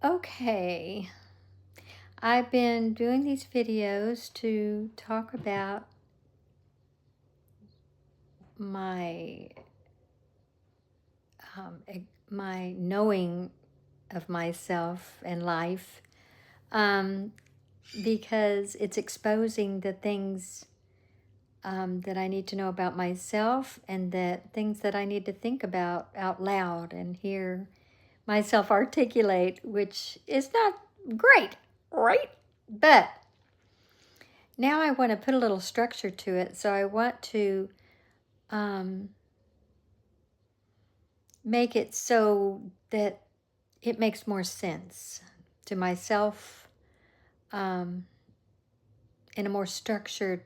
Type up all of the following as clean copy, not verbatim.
Okay, I've been doing these videos to talk about my my knowing of myself and life, um, because it's exposing the things that I need to know about myself, and that things that I need to think about out loud and hear myself articulate, which is not great, right? But now I want to put a little structure to it. So I want to um, make it so that it makes more sense to myself, um, in a more structured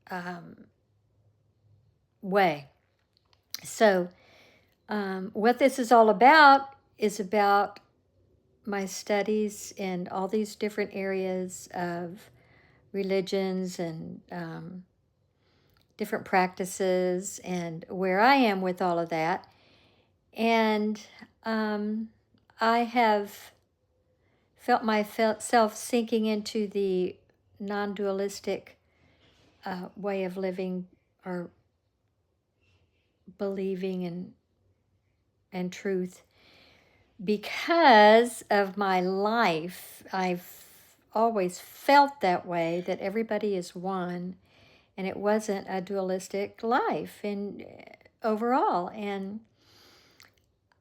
um, way. So what this is about my studies in all these different areas of religions and different practices, and where I am with all of that. And um, I have felt myself sinking into the non-dualistic way of living, or believing and truth, because of my life. I've always felt that way, that everybody is one, and it wasn't a dualistic life in overall. And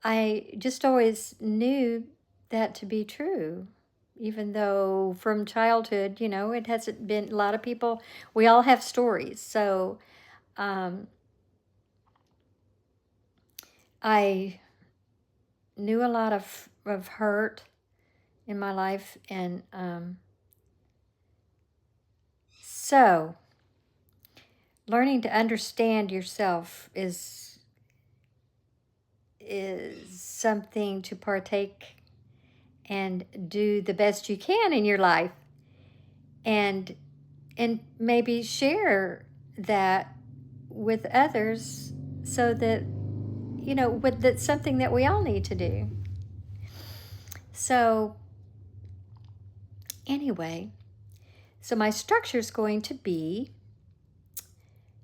I just always knew that to be true, even though from childhood, it hasn't been. A lot of people, we all have stories. So um, I knew a lot of hurt in my life. And so learning to understand yourself is something to partake and do the best you can in your life, and maybe share that with others, so that that's something that we all need to do. So anyway, so my structure is going to be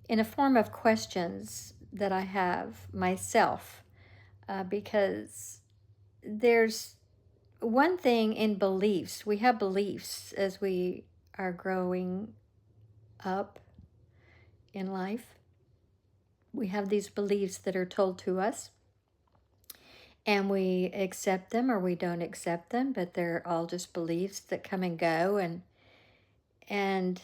in a form of questions that I have myself, because there's one thing in beliefs. We have beliefs as we are growing up in life. We have these beliefs that are told to us, and we accept them or we don't accept them, but they're all just beliefs that come and go. And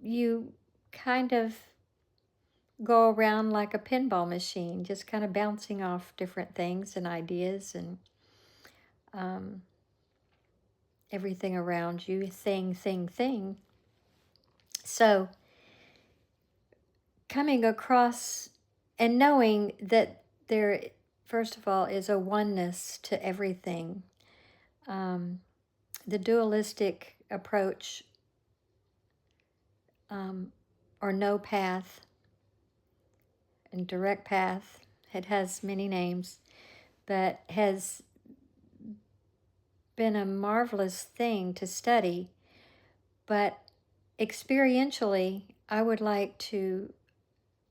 you kind of go around like a pinball machine, just kind of bouncing off different things and ideas, and um, everything around you, thing. So coming across and knowing that there, first of all, is a oneness to everything. The dualistic approach, or no path and direct path, it has many names, but has been a marvelous thing to study. But experientially, I would like to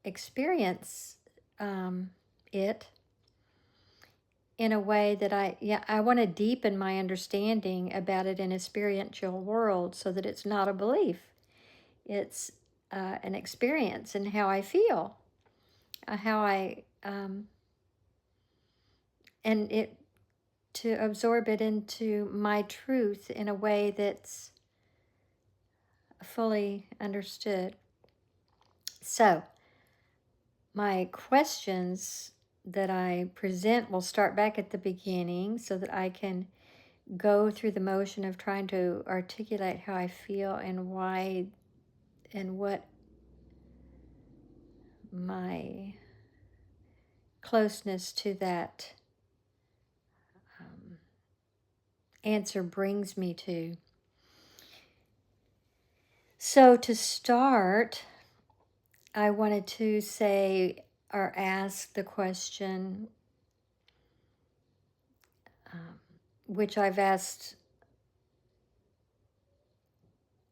experience it in a way that I want to deepen my understanding about it in a spiritual world, so that it's not a belief. It's an experience in how I feel, how I, and it, to absorb it into my truth in a way that's fully understood. So, my questions that I present will start back at the beginning, so that I can go through the motion of trying to articulate how I feel and why, and what my closeness to that answer brings me to. So to start, I wanted to say or ask the question, which I've asked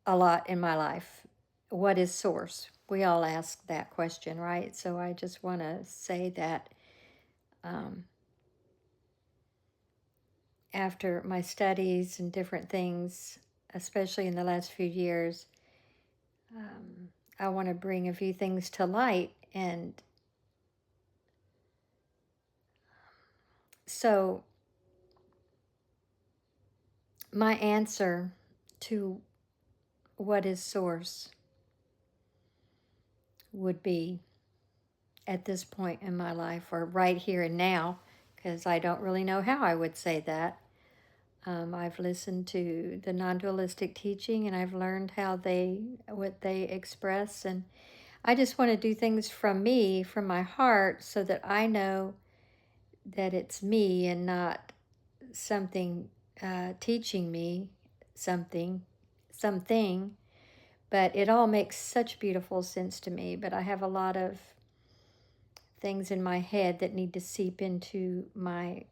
a lot in my life. What is source? We all ask that question, right? So I just want to say that after my studies and different things, especially in the last few years, I want to bring a few things to light. And so my answer to what is source would be, at this point in my life, or right here and now, because I don't really know how I would say that. I've listened to the non-dualistic teaching, and I've learned what they express, and I just want to do things from me, from my heart, so that I know that it's me and not something teaching me something, but it all makes such beautiful sense to me. But I have a lot of things in my head that need to seep into my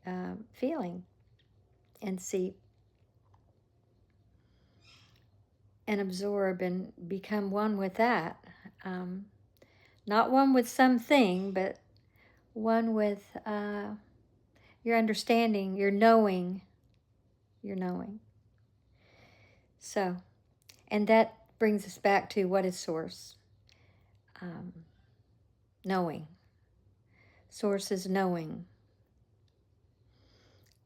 feeling and seep and absorb and become one with that. Not one with something, but one with your understanding, your knowing. So, and that brings us back to what is source. Knowing. Source is knowing.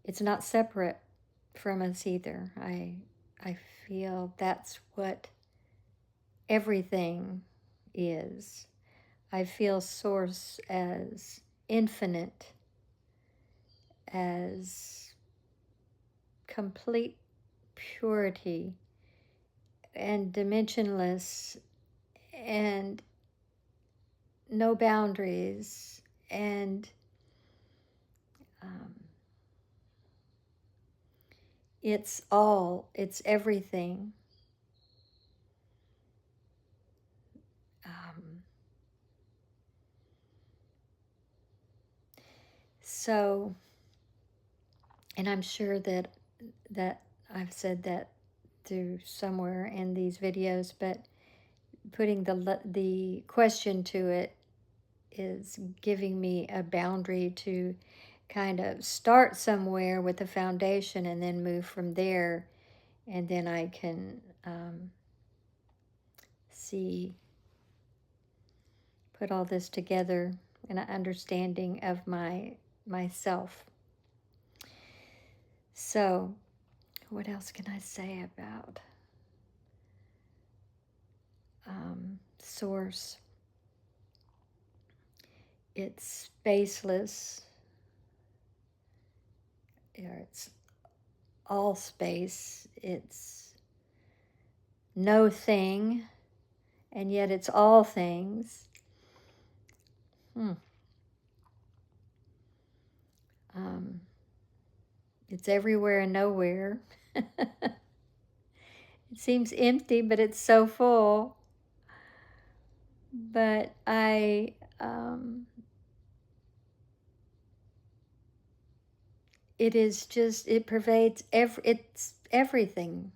It's not separate from us either. I feel that's what everything is. I feel source as infinite, as complete purity and dimensionless and no boundaries, and it's everything. So, and I'm sure that I've said that through somewhere in these videos, but putting the question to it is giving me a boundary to kind of start somewhere with a foundation and then move from there, and then I can put all this together in an understanding of myself. So, what else can I say about source? It's spaceless. It's all space. It's no thing, and yet it's all things. It's everywhere and nowhere. It seems empty, but it's so full. But it is just, it pervades it's everything.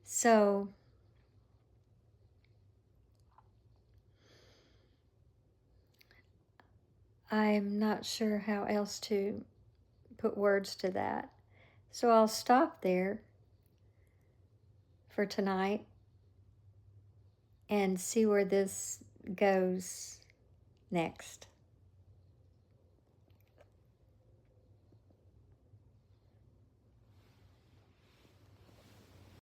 So I'm not sure how else to put words to that. So I'll stop there for tonight and see where this goes next.